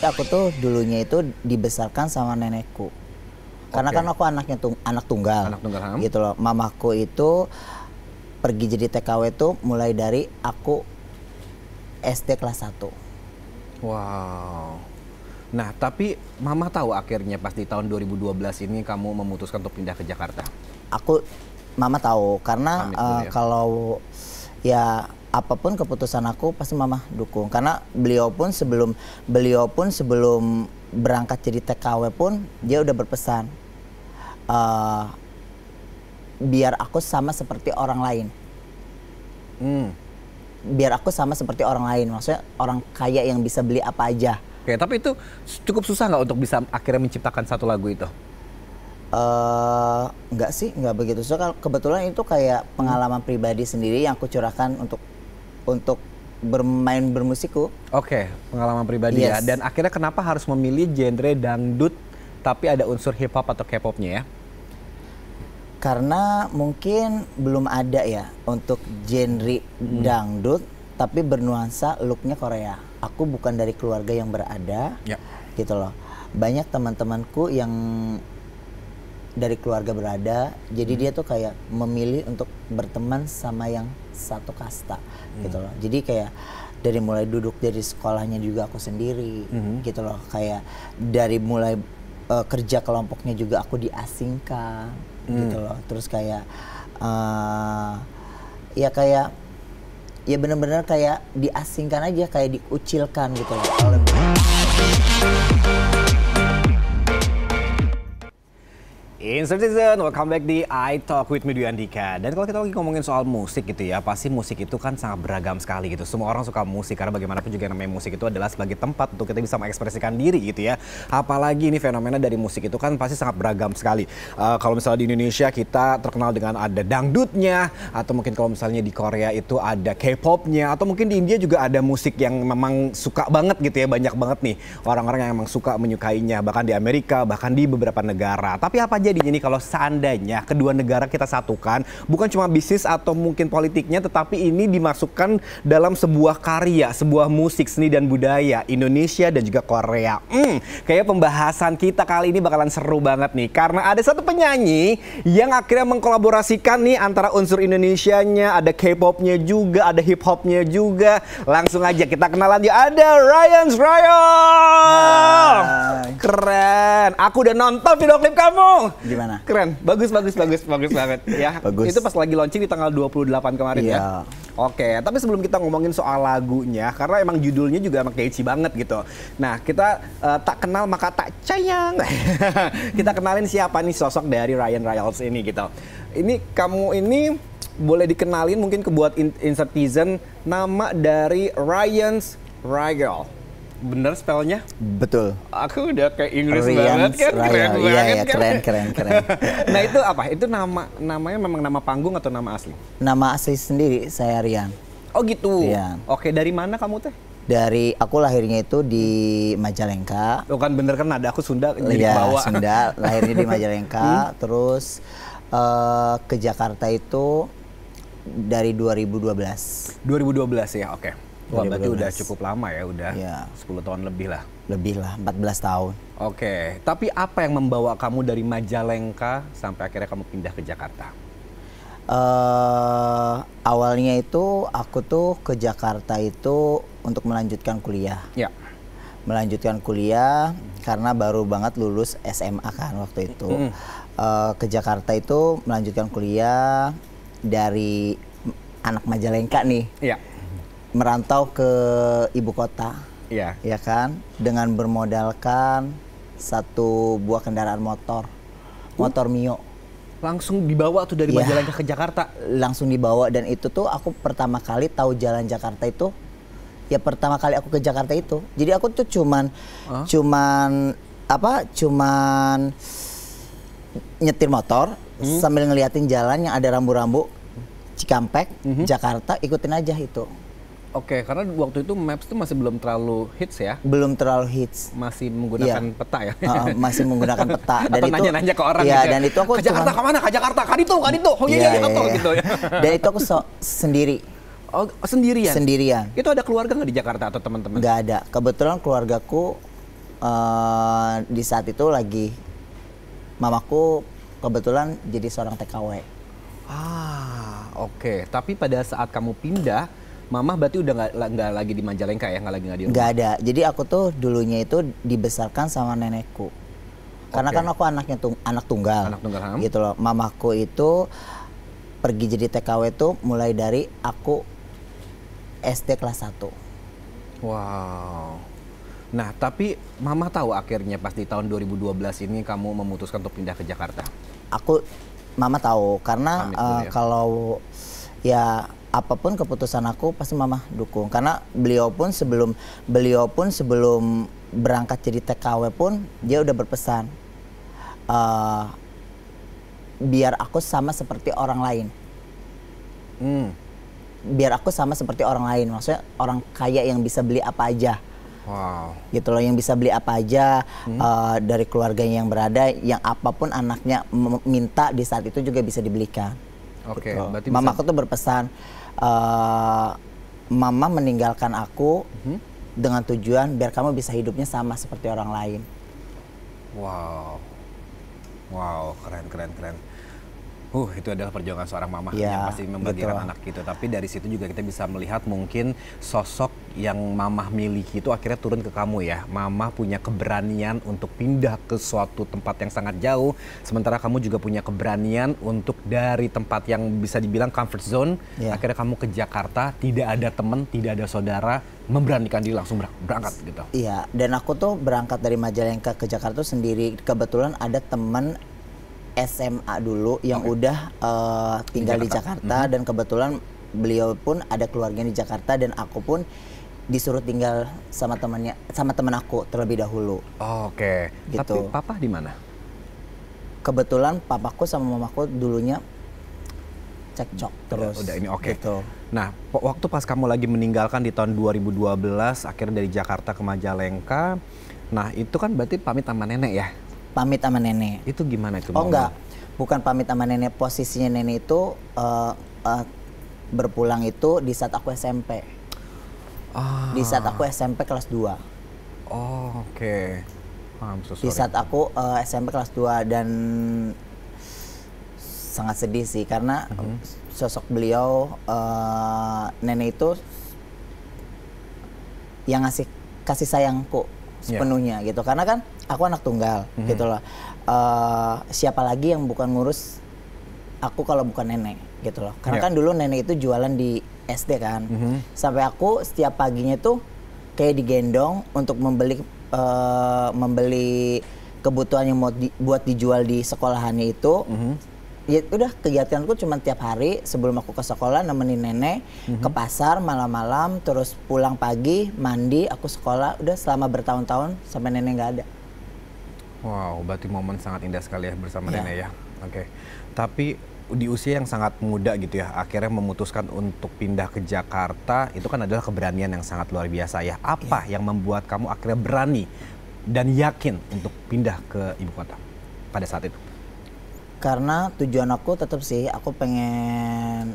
Aku tuh dulunya itu dibesarkan sama nenekku. Karena kan aku anak tunggal. Anak tunggal, gitu loh. Mamaku itu pergi jadi TKW itu mulai dari aku SD kelas 1. Wow. Nah, tapi Mama tahu akhirnya pas di tahun 2012 ini kamu memutuskan untuk pindah ke Jakarta. Mama tahu karena Ya. kalau ya apapun keputusan aku pasti Mama dukung. Karena beliau pun sebelum berangkat jadi TKW pun dia udah berpesan biar aku sama seperti orang lain. Biar aku sama seperti orang lain, maksudnya orang kaya yang bisa beli apa aja. Oke, tapi itu cukup susah nggak untuk bisa akhirnya menciptakan satu lagu itu? Enggak sih, enggak begitu susah. Kebetulan itu kayak pengalaman pribadi sendiri yang aku curahkan untuk bermusikku. Oke, pengalaman pribadi ya. Dan akhirnya kenapa harus memilih genre dangdut tapi ada unsur hip hop atau K-popnya ya? Karena mungkin belum ada ya untuk genre dangdut tapi bernuansa looknya Korea. Aku bukan dari keluarga yang berada, gitu loh. Banyak teman-temanku yang dari keluarga berada, jadi dia tuh kayak memilih untuk berteman sama yang satu kasta, gitu loh. Jadi kayak dari mulai duduk dari sekolahnya juga aku sendiri, gitu loh. Kayak dari mulai kerja kelompoknya juga aku diasingkan, gitu loh. Terus kayak ya benar-benar kayak diasingkan aja, kayak dikucilkan gitu loh. Citizen, welcome back di I Talk with me Dwi Andika. Dan kalau kita lagi ngomongin soal musik gitu ya, pasti musik itu kan sangat beragam sekali gitu. Semua orang suka musik karena bagaimanapun juga namanya musik itu adalah sebagai tempat untuk kita bisa mengekspresikan diri gitu ya. Apalagi ini fenomena dari musik itu kan pasti sangat beragam sekali. Kalau misalnya di Indonesia kita terkenal dengan ada dangdutnya, atau mungkin kalau misalnya di Korea itu ada K-popnya, atau mungkin di India juga ada musik yang memang suka banget gitu ya, banyak banget nih orang-orang yang memang suka menyukainya, bahkan di Amerika, bahkan di beberapa negara. Tapi apa jadinya nih kalau seandainya kedua negara kita satukan, bukan cuma bisnis atau mungkin politiknya, tetapi ini dimasukkan dalam sebuah karya, sebuah musik, seni dan budaya Indonesia dan juga Korea. Kayak pembahasan kita kali ini bakalan seru banget nih, karena ada satu penyanyi yang akhirnya mengkolaborasikan nih antara unsur Indonesianya, ada K-popnya juga, ada hip hopnya juga. Langsung aja kita kenalan yuk, ada Ryan. Keren, aku udah nonton video klip kamu. Gimana? Keren, bagus banget ya. Bagus. Itu pas lagi launching di tanggal 28 kemarin ya. Oke, tapi sebelum kita ngomongin soal lagunya, karena emang judulnya juga emang catchy banget gitu. Nah, kita tak kenal maka tak sayang. Kita kenalin siapa nih sosok dari Ryan Riles ini gitu. Ini kamu ini boleh dikenalin mungkin ke buat Citizen nama dari Ryan's Riles. Bener spellnya? Betul. Aku udah kayak Inggris banget kan, keren. Nah itu apa? Itu namanya memang nama panggung atau nama asli? Nama asli sendiri saya Rian. Oh gitu. Rian. Oke, dari mana kamu teh? Dari aku lahirnya itu di Majalengka. Oh kan bener kan ada aku Sunda jadi Iya, bawa. Sunda, lahirnya di Majalengka, terus ke Jakarta itu dari 2012. 2012 ya, oke. Wah, berarti 2012. udah cukup lama ya, udah 10 tahun lebih lah. Lebih lah, 14 tahun. Oke, tapi apa yang membawa kamu dari Majalengka sampai akhirnya kamu pindah ke Jakarta? Awalnya itu aku tuh ke Jakarta itu untuk melanjutkan kuliah. Ya. Melanjutkan kuliah karena baru banget lulus SMA kan waktu itu. Ke Jakarta itu melanjutkan kuliah dari anak Majalengka nih. Iya. Merantau ke ibu kota, ya kan, dengan bermodalkan satu buah kendaraan motor Mio. Langsung dibawa tuh dari Majalengka ke Jakarta? Langsung dibawa, dan itu tuh aku pertama kali tahu jalan Jakarta itu, ya pertama kali aku ke Jakarta itu. Jadi aku tuh cuman nyetir motor sambil ngeliatin jalan yang ada rambu-rambu Cikampek, Jakarta, ikutin aja itu. Oke, karena waktu itu Maps tuh masih belum terlalu hits ya? Belum terlalu hits. Masih menggunakan peta ya? Masih menggunakan peta. Dan atau itu nanya-nanya ke orang gitu. ya? Dan itu aku ke Jakarta kemana? Ke Jakarta, kan itu. Oh iya, gitu ya. Dan itu aku sendiri. Oh, sendirian? Sendirian. Itu ada keluarga nggak di Jakarta atau teman-teman? Nggak ada. Kebetulan keluargaku di saat itu lagi mamaku kebetulan jadi seorang TKW. Oke. Tapi pada saat kamu pindah, Mama berarti udah nggak lagi di Majalengka ya, nggak di rumah? Nggak ada. Jadi aku tuh dulunya itu dibesarkan sama nenekku. Karena kan aku anak tunggal. Anak tunggal. Gitu loh. Mamaku itu pergi jadi TKW itu mulai dari aku SD kelas 1. Wow. Nah, tapi Mama tahu akhirnya pas di tahun 2012 ini kamu memutuskan untuk pindah ke Jakarta? Mama tahu karena kalau ya apapun keputusan aku pasti Mama dukung. Karena beliau pun sebelum berangkat jadi TKW pun dia udah berpesan biar aku sama seperti orang lain. Biar aku sama seperti orang lain, maksudnya orang kaya yang bisa beli apa aja. Wow. Gitu loh, yang bisa beli apa aja dari keluarganya yang berada, yang apapun anaknya minta di saat itu juga bisa dibelikan. Oke. Gitu. Berarti Mama aku tuh berpesan, Mama meninggalkan aku dengan tujuan biar kamu bisa hidupnya sama seperti orang lain. Wow, keren. Itu adalah perjuangan seorang mama yang pasti membagikan anak gitu. Tapi dari situ juga kita bisa melihat mungkin sosok yang mama miliki itu akhirnya turun ke kamu ya. Mama punya keberanian untuk pindah ke suatu tempat yang sangat jauh. Sementara kamu juga punya keberanian untuk dari tempat yang bisa dibilang comfort zone. Akhirnya kamu ke Jakarta, tidak ada teman, tidak ada saudara, memberanikan diri langsung berangkat gitu. Iya, dan aku tuh berangkat dari Majalengka ke Jakarta tuh sendiri. Kebetulan ada teman SMA dulu yang udah tinggal di Jakarta dan kebetulan beliau pun ada keluarganya di Jakarta dan aku pun disuruh tinggal sama teman aku terlebih dahulu. Oke. Gitu. Tapi papa di mana? Kebetulan papaku sama mamaku dulunya cekcok terus. Udah ini oke. Gitu. Nah, waktu pas kamu lagi meninggalkan di tahun 2012 akhirnya dari Jakarta ke Majalengka. Nah, itu kan berarti pamit sama nenek ya? Pamit sama nenek. Itu gimana itu? Enggak, bukan pamit sama nenek. Posisinya nenek itu berpulang itu di saat aku SMP. Di saat aku SMP kelas 2. Oke. So di saat aku SMP kelas 2 dan sangat sedih sih karena sosok beliau nenek itu yang ngasih kasih sayangku sepenuhnya gitu. Karena kan aku anak tunggal gitu loh. Siapa lagi yang bukan ngurus aku kalau bukan nenek gitu loh. Karena kan dulu nenek itu jualan di SD kan. Sampai aku setiap paginya tuh kayak digendong untuk membeli kebutuhan yang mau buat dijual di sekolahannya itu. Ya udah kegiatanku cuma tiap hari sebelum aku ke sekolah nemenin nenek ke pasar malam-malam, terus pulang pagi mandi aku sekolah, udah selama bertahun-tahun sampai nenek nggak ada. Wow, berarti momen sangat indah sekali ya bersama nenek ya. Oke. Tapi di usia yang sangat muda gitu ya, akhirnya memutuskan untuk pindah ke Jakarta, itu kan adalah keberanian yang sangat luar biasa ya. Apa yang membuat kamu akhirnya berani dan yakin untuk pindah ke ibu kota pada saat itu? Karena tujuan aku tetap sih, aku pengen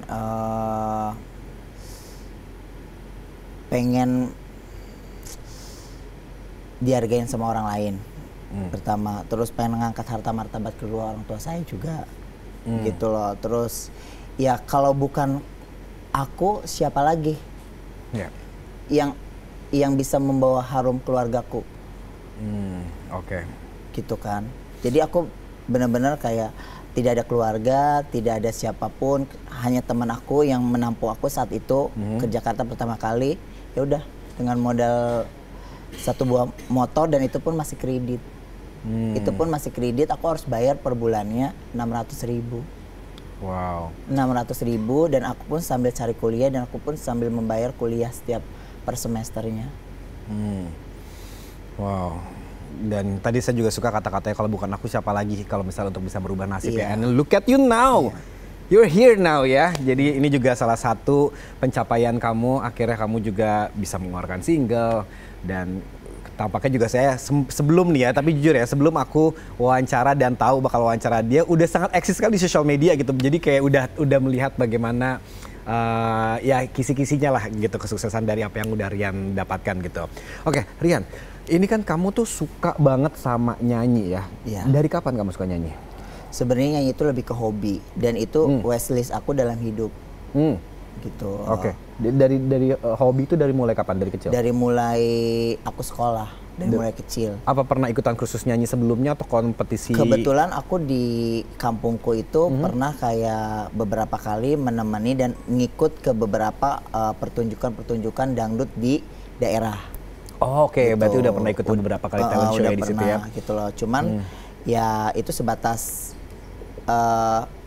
dihargain sama orang lain. Pertama, terus pengen ngangkat harta martabat kedua orang tua saya juga. Gitu loh. Terus ya kalau bukan aku siapa lagi yang bisa membawa harum keluargaku. Oke. Gitu kan. Jadi aku benar-benar kayak tidak ada keluarga, tidak ada siapapun, hanya teman aku yang menampung aku saat itu ke Jakarta pertama kali. Ya udah dengan modal satu buah motor dan itu pun masih kredit. Itu pun masih kredit, aku harus bayar per bulannya 600.000. Wow. 600.000 dan aku pun sambil cari kuliah dan aku pun sambil membayar kuliah setiap per semesternya. Wow. Dan tadi saya juga suka kata-katanya kalau bukan aku siapa lagi kalau misalnya untuk bisa merubah nasib ya. And look at you now. You're here now ya. Jadi ini juga salah satu pencapaian kamu. Akhirnya kamu juga bisa mengeluarkan single. Dan tampaknya juga saya sebelum nih ya, tapi jujur ya, sebelum aku wawancara dan tahu bakal wawancara dia, udah sangat eksis sekali di sosial media gitu. Jadi kayak udah melihat bagaimana ya kisi-kisinya lah gitu kesuksesan dari apa yang udah Rian dapatkan gitu. Oke, Rian. Ini kan kamu tuh suka banget sama nyanyi ya. Iya. Dari kapan kamu suka nyanyi? Sebenarnya nyanyi itu lebih ke hobi dan itu wishlist aku dalam hidup. Gitu. Oke. Dari hobi itu dari mulai kapan? Dari kecil? Dari mulai aku sekolah, dari mulai kecil. Apa pernah ikutan kursus nyanyi sebelumnya atau kompetisi? Kebetulan aku di kampungku itu pernah kayak beberapa kali menemani dan ngikut ke beberapa pertunjukan-pertunjukan dangdut di daerah. Oh, oke. Gitu. Berarti udah pernah ikut beberapa kali talent show ya di situ ya? Gitu loh. Cuman ya itu sebatas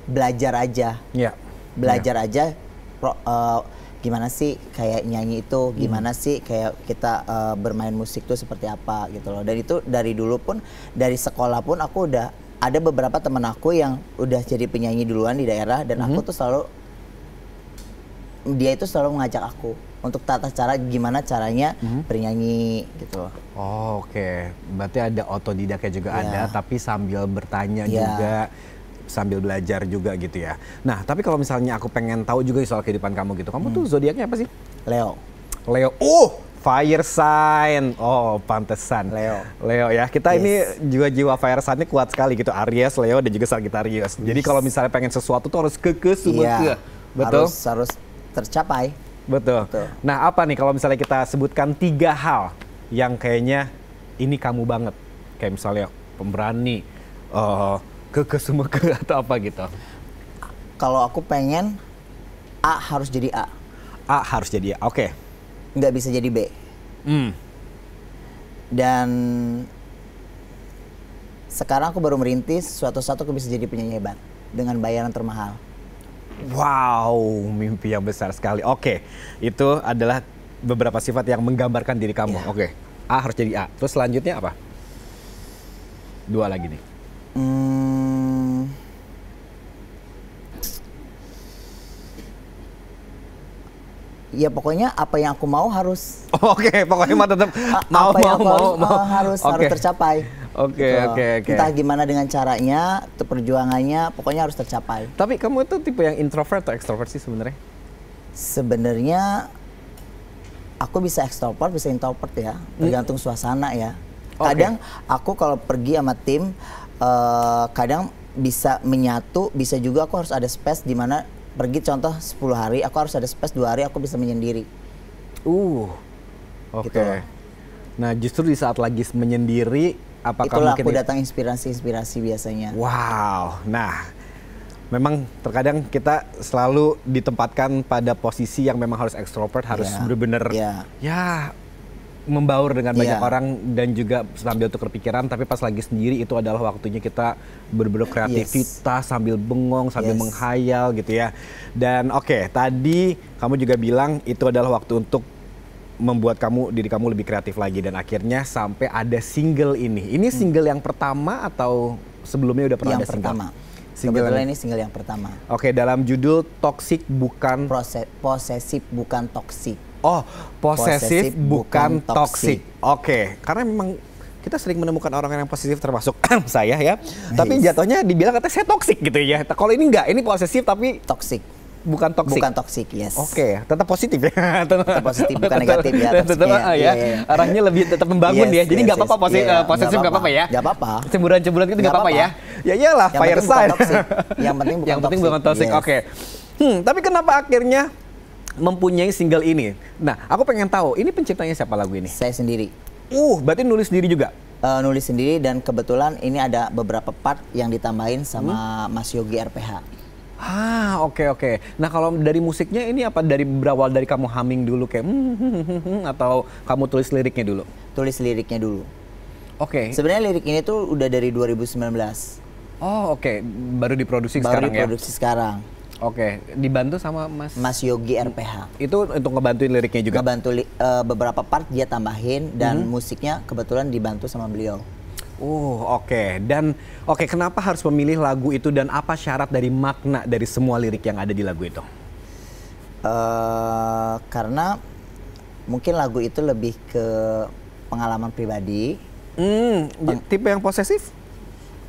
belajar aja. Iya. Belajar aja gimana sih kayak nyanyi itu, gimana sih kayak kita bermain musik tuh seperti apa gitu loh. Dan itu dari dulu pun, dari sekolah pun aku udah ada beberapa teman aku yang udah jadi penyanyi duluan di daerah dan aku tuh selalu, dia itu selalu mengajak aku untuk tata cara gimana caranya bernyanyi gitu loh. Oh, oke. Berarti ada otodidaknya juga ada, tapi sambil bertanya juga, sambil belajar juga gitu ya. Nah, tapi kalau misalnya aku pengen tahu juga soal kehidupan kamu gitu, kamu tuh zodiaknya apa sih? Leo. Leo. Fire sign. Oh, pantesan. Leo ya. Kita ini juga jiwa fire sign-nya kuat sekali gitu. Aries, Leo dan juga Sagittarius. Jadi kalau misalnya pengen sesuatu tuh harus kekeh semua. Betul? Harus tercapai. Betul. Nah, apa nih kalau misalnya kita sebutkan 3 hal yang kayaknya ini kamu banget. Kayak misalnya pemberani, kekeh semua atau apa gitu. Kalau aku pengen A harus jadi A. A harus jadi A, oke. Nggak bisa jadi B. Dan sekarang aku baru merintis, suatu saat aku bisa jadi penyanyi hebat dengan bayaran termahal. Wow, mimpi yang besar sekali. Oke, itu adalah beberapa sifat yang menggambarkan diri kamu. Oke, A harus jadi A. Terus selanjutnya apa? 2 lagi nih. Ya pokoknya apa yang aku mau harus. Oke, pokoknya mah tetap mau harus tercapai. Oke. Entah gimana dengan caranya, perjuangannya, pokoknya harus tercapai. Tapi kamu itu tipe yang introvert atau extrovert sih sebenarnya? Sebenarnya aku bisa extrovert, bisa introvert ya, tergantung suasana ya. Kadang aku kalau pergi sama tim, kadang bisa menyatu, bisa juga aku harus ada space di mana pergi contoh 10 hari, aku harus ada space 2 hari, aku bisa menyendiri. Oke. Gitu. Nah, justru di saat lagi menyendiri, apakah itulah mungkin aku datang inspirasi biasanya. Wow. Nah, memang terkadang kita selalu ditempatkan pada posisi yang memang harus ekstrovert, harus benar-benar ya membaur dengan banyak orang dan juga sambil tukar pikiran, tapi pas lagi sendiri itu adalah waktunya kita benar-benar kreativitas sambil bengong, sambil menghayal gitu ya. Dan tadi kamu juga bilang itu adalah waktu untuk membuat diri kamu lebih kreatif lagi dan akhirnya sampai ada single ini. Ini single yang pertama atau sebelumnya udah pernah ada single? Yang pertama. Kebetulan ini single yang pertama. Oke, dalam judul Toxic bukan posesif bukan toksik. Oh, posesif bukan toksik. Oke, karena memang kita sering menemukan orang yang positif termasuk saya ya. Tapi jatuhnya dibilang katanya saya toksik gitu ya. Kalau ini enggak, ini posesif tapi toksik. Bukan toksik. Bukan toksik, yes. Oke, tetap positif ya. Tetap positif, bukan negatif ya. Tetap arahnya lebih tetap membangun ya. Jadi nggak apa-apa posesif nggak apa-apa ya. Nggak apa-apa. Cemburuan-cemburuan itu nggak apa-apa ya. Ya iyalah, fire sign. Yang penting bukan toksik. Oke. Tapi kenapa akhirnya mempunyai single ini? Nah, aku pengen tahu, ini penciptanya siapa lagu ini? Saya sendiri. Berarti nulis sendiri juga? Nulis sendiri dan kebetulan ini ada beberapa part yang ditambahin sama Mas Yogi RPH. Oke. Nah, kalau dari musiknya ini apa berawal dari kamu humming dulu kayak atau kamu tulis liriknya dulu? Tulis liriknya dulu. Oke. Sebenarnya lirik ini tuh udah dari 2019. Baru diproduksi sekarang ya? Baru diproduksi sekarang. Oke, dibantu sama Mas Yogi RPH. Itu untuk ngebantuin liriknya juga? Ngebantu beberapa part dia tambahin dan musiknya kebetulan dibantu sama beliau. Dan kenapa harus memilih lagu itu dan apa syarat dari makna dari semua lirik yang ada di lagu itu? Karena mungkin lagu itu lebih ke pengalaman pribadi. Tipe yang posesif?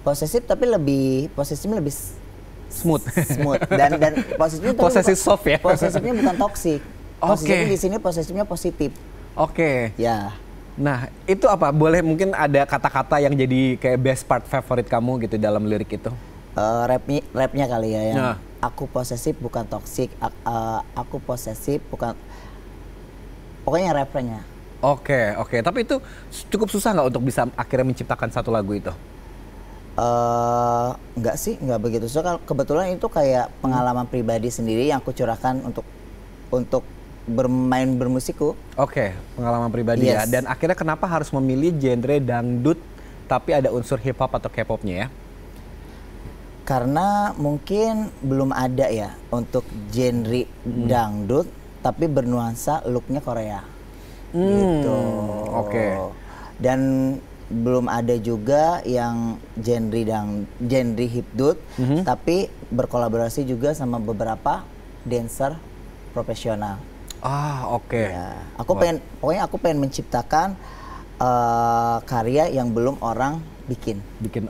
Posesif tapi posesifnya lebih smooth dan posesifnya posesif soft ya. Posesifnya bukan toksik. Posesifnya di sini posesifnya positif. Ya. Nah, itu apa? Boleh mungkin ada kata-kata yang jadi kayak best part favorit kamu gitu dalam lirik itu? Rapnya kali ya, yang Nah. aku posesif bukan toksik, aku posesif bukan, pokoknya refrennya. Oke, oke. Tapi itu cukup susah nggak untuk bisa akhirnya menciptakan satu lagu itu? Enggak sih, enggak begitu. So, kebetulan itu kayak pengalaman pribadi sendiri yang aku curahkan untuk bermusikku. Oke, pengalaman pribadi ya. Yes. Dan akhirnya kenapa harus memilih genre dangdut tapi ada unsur hip hop atau K-popnya ya? Karena mungkin belum ada ya untuk genre dangdut tapi bernuansa looknya Korea. Gitu. Oke. Dan belum ada juga yang genre hipdut tapi berkolaborasi juga sama beberapa dancer profesional. Ah, oke. Ya, pokoknya aku pengen menciptakan karya yang belum orang bikin.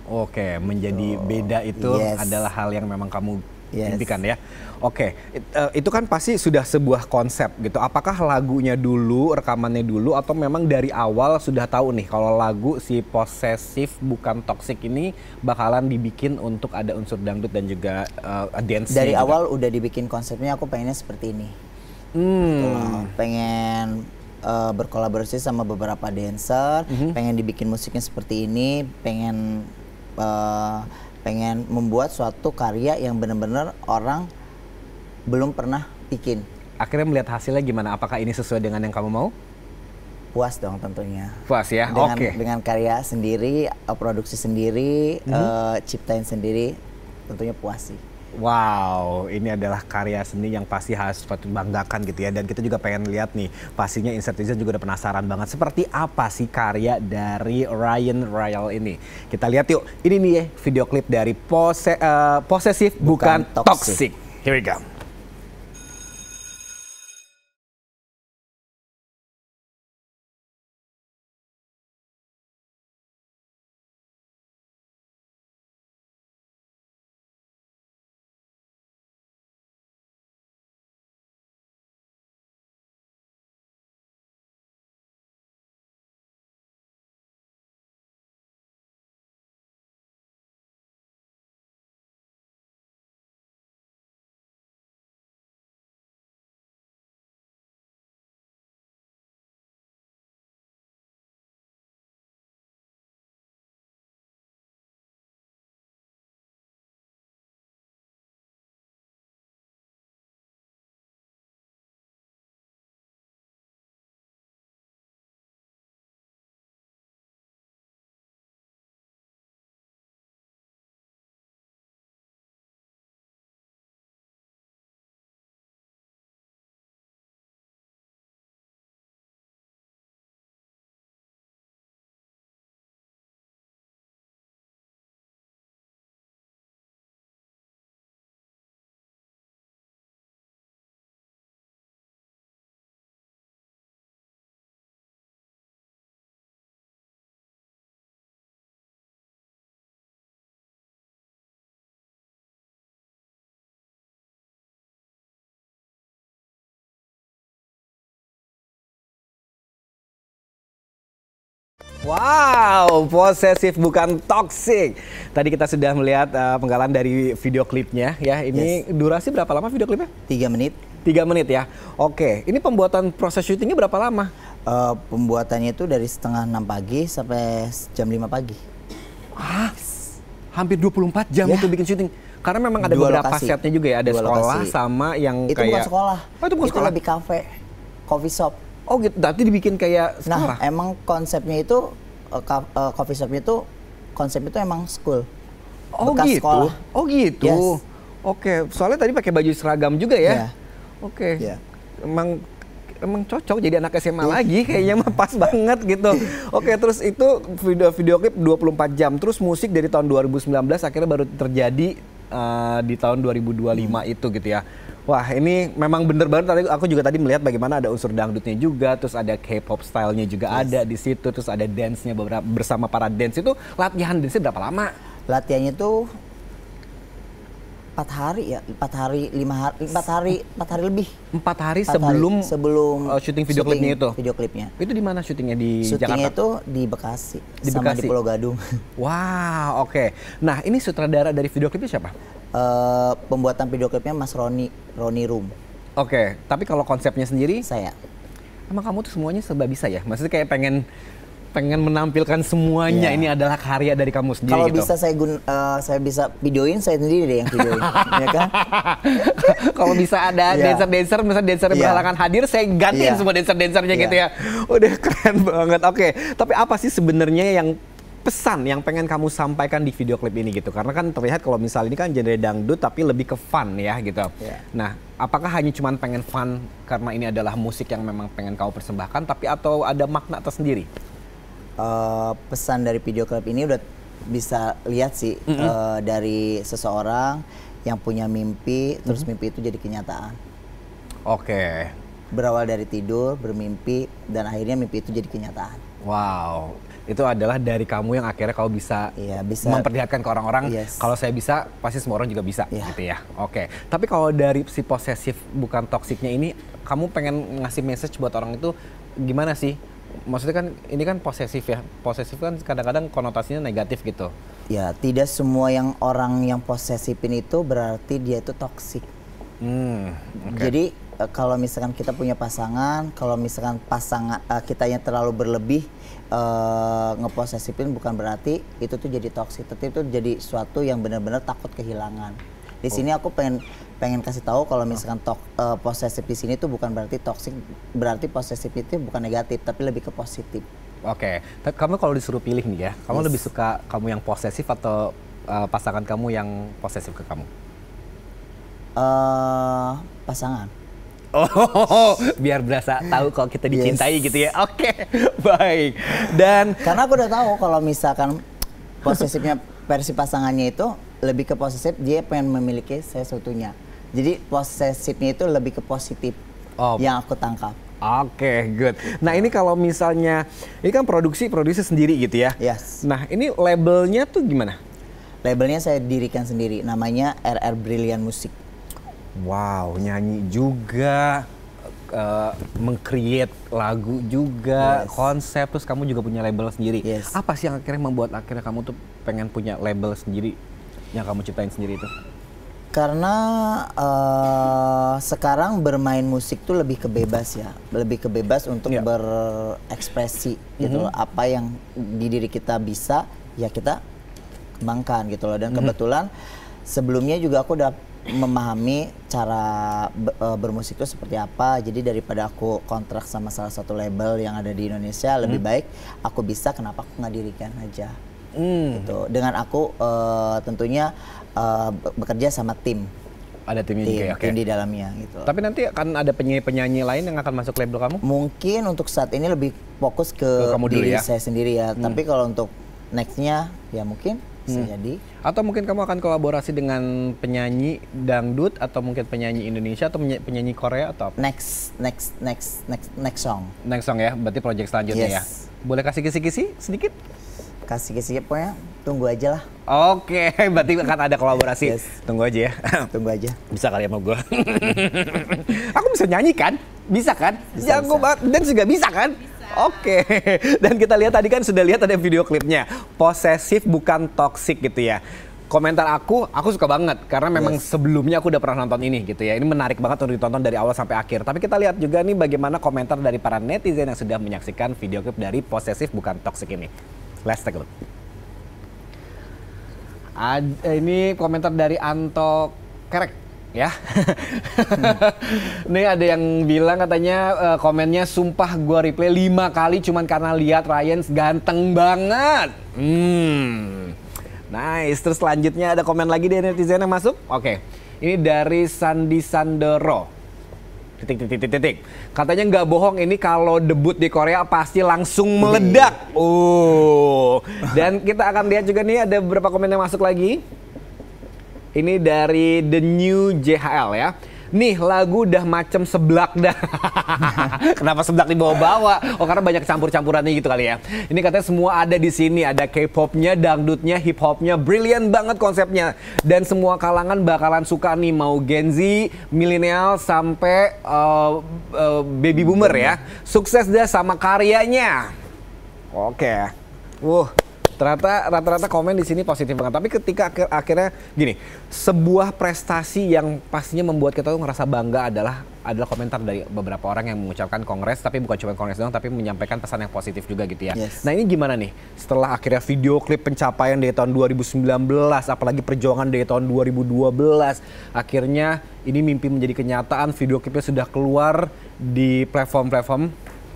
Oke, menjadi beda itu Yes. adalah hal yang memang kamu Yes. impikan ya. Oke, itu kan pasti sudah sebuah konsep gitu. Apakah lagunya dulu, rekamannya dulu, atau memang dari awal sudah tahu nih kalau lagu si Posesif Bukan Toksik ini bakalan dibikin untuk ada unsur dangdut dan juga dance. Dari awal udah dibikin konsepnya, aku pengennya seperti ini. Gitu loh. Pengen berkolaborasi sama beberapa dancer, pengen dibikin musiknya seperti ini, pengen membuat suatu karya yang benar-benar orang belum pernah bikin. Akhirnya melihat hasilnya gimana? Apakah ini sesuai dengan yang kamu mau? Puas dong tentunya. Puas ya? Oke. Dengan karya sendiri, produksi sendiri, ciptain sendiri, tentunya puas sih. Wow, ini adalah karya seni yang pasti harus patut banggakan gitu ya. Dan kita juga pengen lihat nih, pastinya Insertizen juga udah penasaran banget seperti apa sih karya dari Ryan Royal ini. Kita lihat yuk, ini nih ya video klip dari Posesif Bukan Toksik. Here we go. Wow, Posesif Bukan Toksik. Tadi kita sudah melihat penggalan dari video klipnya ya. Ini durasi berapa lama video klipnya? 3 menit. 3 menit ya. Oke, ini pembuatan proses syutingnya berapa lama? Pembuatannya itu dari setengah 6 pagi sampai jam 5 pagi. Ah, hampir 24 jam itu bikin syuting. Karena memang ada beberapa setnya juga ya. Ada sekolah sama yang itu kayak... bukan sekolah. Oh, itu bukan sekolah? Itu lebih kafe, coffee shop. Oh gitu, berarti dibikin kayak sekolah? Nah, emang konsepnya itu, coffee shop itu, konsep itu emang school. Oh bekas gitu? sekolah. Oh gitu? Yes. Oke, soalnya tadi pakai baju seragam juga ya? Yeah. Oke, Yeah. emang cocok jadi anak SMA lagi kayaknya mah pas banget gitu. Oke, terus itu video klip 24 jam, terus musik dari tahun 2019 akhirnya baru terjadi di tahun 2025 itu gitu ya. Wah, ini memang bener-bener tadi aku juga tadi melihat bagaimana ada unsur dangdutnya juga, terus ada K-pop stylenya juga ada di situ, terus ada dance-nya bersama para dance itu. Latihan dance berapa lama? Latihannya tuh 4 hari ya, 4 hari, 4 hari lebih. 4 hari sebelum syuting video klipnya itu? Video klipnya. Itu di mana syutingnya, di Jakarta? Syutingnya itu di Bekasi, sama di Pulau Gadung. Wow, oke. Nah, ini sutradara dari video klipnya siapa? Pembuatan video klipnya Mas Roni Room. Oke, tapi kalau konsepnya sendiri? Saya. Emang kamu tuh semuanya serba bisa ya? Maksudnya kayak pengen menampilkan semuanya, ini adalah karya dari kamu sendiri. Kalau gitu. bisa saya bisa videoin, saya sendiri deh yang videoin. Ya kan? Kalau bisa ada dancer-dancer, misalnya dancer berhalangan hadir, saya gantiin semua dancer-dancernya gitu ya. Udah keren banget. Oke, tapi apa sih sebenarnya yang pesan yang pengen kamu sampaikan di video klip ini gitu? Karena kan terlihat kalau misalnya ini kan genre dangdut tapi lebih ke fun ya gitu. Nah, apakah hanya cuman pengen fun karena ini adalah musik yang memang pengen kamu persembahkan, tapi atau ada makna tersendiri? Pesan dari video klip ini udah bisa lihat sih, dari seseorang yang punya mimpi, terus mimpi itu jadi kenyataan. Oke. Berawal dari tidur, bermimpi, dan akhirnya mimpi itu jadi kenyataan. Wow, itu adalah dari kamu yang akhirnya kau bisa memperlihatkan ke orang-orang, kalau saya bisa, pasti semua orang juga bisa, gitu ya. Oke, tapi kalau dari si posesif bukan toksiknya ini, kamu pengen ngasih message buat orang itu gimana sih? Maksudnya kan ini kan posesif ya, posesif kan kadang-kadang konotasinya negatif gitu. Ya, tidak semua orang yang posesifin itu berarti dia itu toksik. Jadi kalau misalkan kita punya pasangan, kalau misalkan pasangan kita yang terlalu berlebih ngeposesifin, bukan berarti itu tuh jadi toksik, tapi itu jadi suatu yang benar-benar takut kehilangan. Di sini aku pengen kasih tahu kalau misalkan posesif di sini tuh bukan berarti toksik, berarti posesif itu bukan negatif tapi lebih ke positif. Oke, tapi kamu kalau disuruh pilih nih ya, kamu lebih suka kamu yang posesif atau pasangan kamu yang posesif ke kamu? Pasangan. Oh, biar berasa tahu kalau kita dicintai gitu ya. Oke, baik. Dan karena aku udah tahu kalau misalkan posesifnya versi pasangannya itu lebih ke posesif, dia pengen memiliki sesuatunya. Jadi posesifnya itu lebih ke positif yang aku tangkap. Oke, good. Nah ini kalau misalnya, ini kan produksi sendiri gitu ya? Nah ini labelnya tuh gimana? Labelnya saya dirikan sendiri, namanya RR Brilliant Music. Wow, nyanyi juga, meng-create lagu juga, konsep, terus kamu juga punya label sendiri. Apa sih yang akhirnya membuat kamu tuh pengen punya label sendiri yang kamu ciptain sendiri itu? Karena sekarang bermain musik tuh lebih kebebas ya, lebih kebebas untuk berekspresi gitu loh. Apa yang di diri kita bisa, ya kita kembangkan gitu loh. Dan kebetulan sebelumnya juga aku udah memahami cara bermusik itu seperti apa. Jadi daripada aku kontrak sama salah satu label yang ada di Indonesia, lebih baik aku bisa, kenapa aku nggak dirikan aja. Gitu. Dengan aku tentunya bekerja sama tim. Ada timnya tim di dalamnya gitu. Tapi nanti akan ada penyanyi lain yang akan masuk label kamu? Mungkin untuk saat ini lebih fokus ke diri saya sendiri ya. Tapi kalau untuk nextnya ya mungkin bisa jadi. Atau mungkin kamu akan kolaborasi dengan penyanyi dangdut atau mungkin penyanyi Indonesia atau penyanyi Korea atau apa? Next song. Next song ya, berarti project selanjutnya ya. Boleh kasih kisi-kisi sedikit? Kasih pokoknya tunggu aja lah. Oke, berarti akan ada kolaborasi. Tunggu aja ya. Tunggu aja. Bisa kali sama gue. Aku bisa nyanyi kan? Bisa kan? Jago banget. Dan juga bisa kan? Oke. Dan kita lihat tadi kan sudah lihat ada video klipnya. Posesif bukan toksik gitu ya. Komentar aku suka banget karena memang sebelumnya aku udah pernah nonton ini gitu ya. Ini menarik banget untuk ditonton dari awal sampai akhir. Tapi kita lihat juga nih bagaimana komentar dari para netizen yang sudah menyaksikan video klip dari Posesif bukan toksik ini. Let's take a look. Ini komentar dari Anto Kerek ya. Nih ada yang bilang katanya komennya, sumpah gua replay 5 kali cuman karena lihat Ryan ganteng banget. Nice. Terus selanjutnya ada komen lagi dari netizen yang masuk. Oke. Ini dari Sandi Sandero. Titik. Katanya nggak bohong, ini kalau debut di Korea pasti langsung meledak. Dan kita akan lihat juga nih ada beberapa komen yang masuk lagi. Ini dari The New JHL ya. Nih lagu udah macem seblak dah. Kenapa seblak dibawa-bawa? Oh karena banyak campur-campurannya gitu kali ya. Ini katanya semua ada di sini. Ada K-popnya, dangdutnya, hip-hopnya. Brilliant banget konsepnya. Dan semua kalangan bakalan suka nih. Mau Gen Z, milenial, sampai baby boomer ya. Sukses dah sama karyanya. Oke. Ternyata rata-rata komen di sini positif banget. Tapi ketika akhirnya gini, sebuah prestasi yang pastinya membuat kita tuh ngerasa bangga adalah komentar dari beberapa orang yang mengucapkan kongres, tapi bukan cuma kongres doang, tapi menyampaikan pesan yang positif juga gitu ya. Yes. Nah ini gimana nih, setelah akhirnya video klip pencapaian dari tahun 2019, apalagi perjuangan dari tahun 2012, akhirnya ini mimpi menjadi kenyataan, video klipnya sudah keluar di platform-platform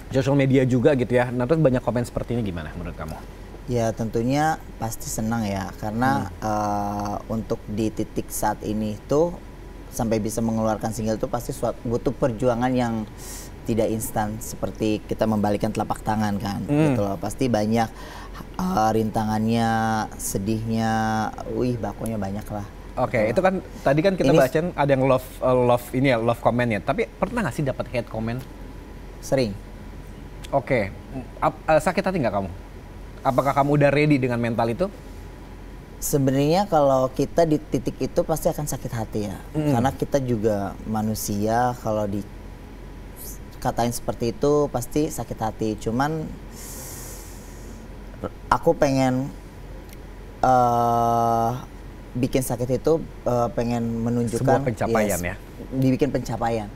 sosial media juga gitu ya. Nah terus banyak komen seperti ini gimana menurut kamu? Ya tentunya pasti senang ya, karena untuk di titik saat ini tuh sampai bisa mengeluarkan single tuh pasti butuh perjuangan yang tidak instan seperti kita membalikkan telapak tangan kan, gitu loh. Pasti banyak rintangannya, sedihnya, bakonya banyak lah. Oke, itu kan tadi kan kita bacain ada yang love comment ya. Tapi pernah nggak sih dapat hate comment? Sering. Oke, sakit hati nggak kamu? Apakah kamu udah ready dengan mental itu? Sebenarnya kalau kita di titik itu pasti akan sakit hati ya. Karena kita juga manusia, kalau dikatain seperti itu pasti sakit hati. Cuman aku pengen bikin sakit itu pengen menunjukkan sebuah pencapaian ya. Dibikin pencapaian.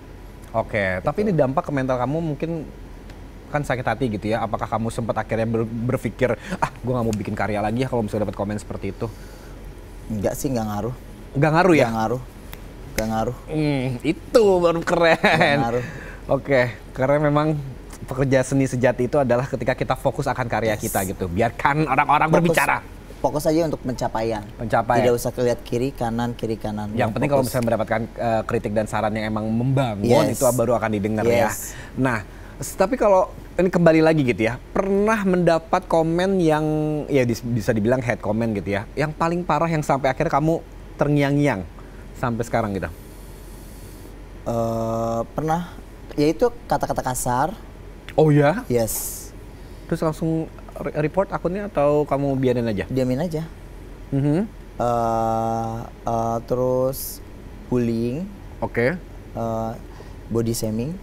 Oke, gitu. Tapi ini dampak ke mental kamu mungkin kan sakit hati gitu ya. Apakah kamu sempat akhirnya berpikir, gue gak mau bikin karya lagi ya kalau misalnya dapat komen seperti itu? Enggak sih, nggak ngaruh. Nggak ngaruh ya? Nggak ngaruh. Itu baru keren. Nggak ngaruh. Oke, karena memang pekerja seni sejati itu adalah ketika kita fokus akan karya kita gitu. Biarkan orang-orang berbicara. Fokus aja untuk pencapaian. Tidak usah lihat kiri kanan. Yang penting kalau misalnya mendapatkan kritik dan saran yang emang membangun, itu baru akan didengar ya. Nah, tapi kalau ini kembali lagi gitu ya, pernah mendapat komen yang ya bisa dibilang hate comment gitu ya, yang paling parah yang sampai akhirnya kamu terngiang-ngiang sampai sekarang gitu? Pernah, yaitu kata-kata kasar. Oh ya? Yes. Terus langsung report akunnya atau kamu biarin aja? Diamin aja. Terus bullying. Oke. Body shaming.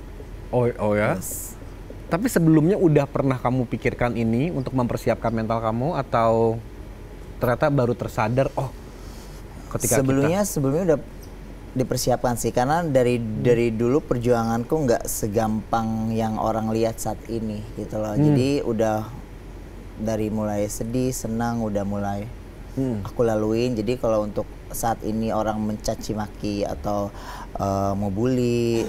Oh ya? Yes. Tapi sebelumnya udah pernah kamu pikirkan ini untuk mempersiapkan mental kamu atau ternyata baru tersadar ketika sebelumnya udah dipersiapkan sih, karena dari dulu perjuanganku nggak segampang yang orang lihat saat ini gitu loh. Jadi udah dari mulai sedih, senang udah mulai aku laluin. Jadi kalau untuk saat ini orang mencaci maki atau mau bully,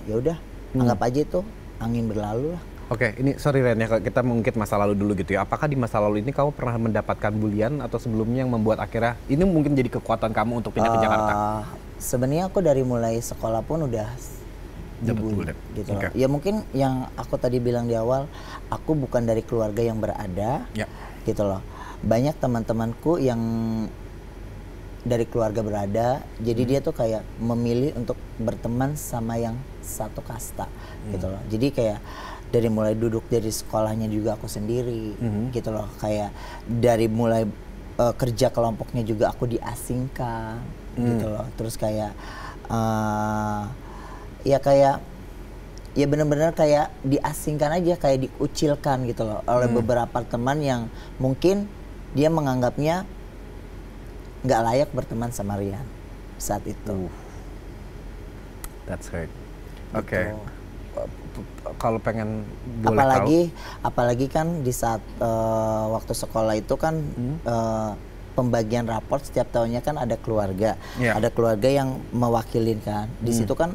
ya udah anggap aja itu angin berlalu lah. Oke, ini sorry Ren ya, kita mengungkit masa lalu dulu gitu ya. Apakah di masa lalu ini kamu pernah mendapatkan bulian atau sebelumnya yang membuat akhirnya ini mungkin jadi kekuatan kamu untuk pindah ke Jakarta? Sebenarnya aku dari mulai sekolah pun udah dibully gitu loh. Ya mungkin yang aku tadi bilang di awal, aku bukan dari keluarga yang berada, gitu loh. Banyak teman-temanku yang dari keluarga berada, jadi dia tuh kayak memilih untuk berteman sama yang satu kasta, gitu loh. Jadi kayak dari mulai duduk dari sekolahnya juga aku sendiri, gitu loh. Kayak dari mulai kerja kelompoknya juga aku diasingkan, gitu loh. Terus kayak ya benar-benar kayak diasingkan aja, kayak diucilkan gitu loh oleh beberapa teman yang mungkin dia menganggapnya nggak layak berteman sama Rian saat itu. That's right. Oke. Kalau pengen boleh apalagi kan di saat waktu sekolah itu kan pembagian raport setiap tahunnya kan ada keluarga, ada keluarga yang mewakilin kan. Di situ kan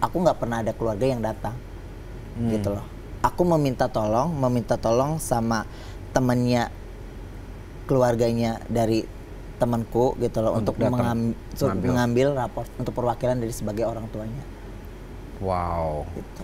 aku nggak pernah ada keluarga yang datang, gitu loh. Aku meminta tolong sama temennya, keluarganya dari temanku gitu loh, untuk mengambil raport untuk perwakilan dari sebagai orang tuanya. Wow. Gitu.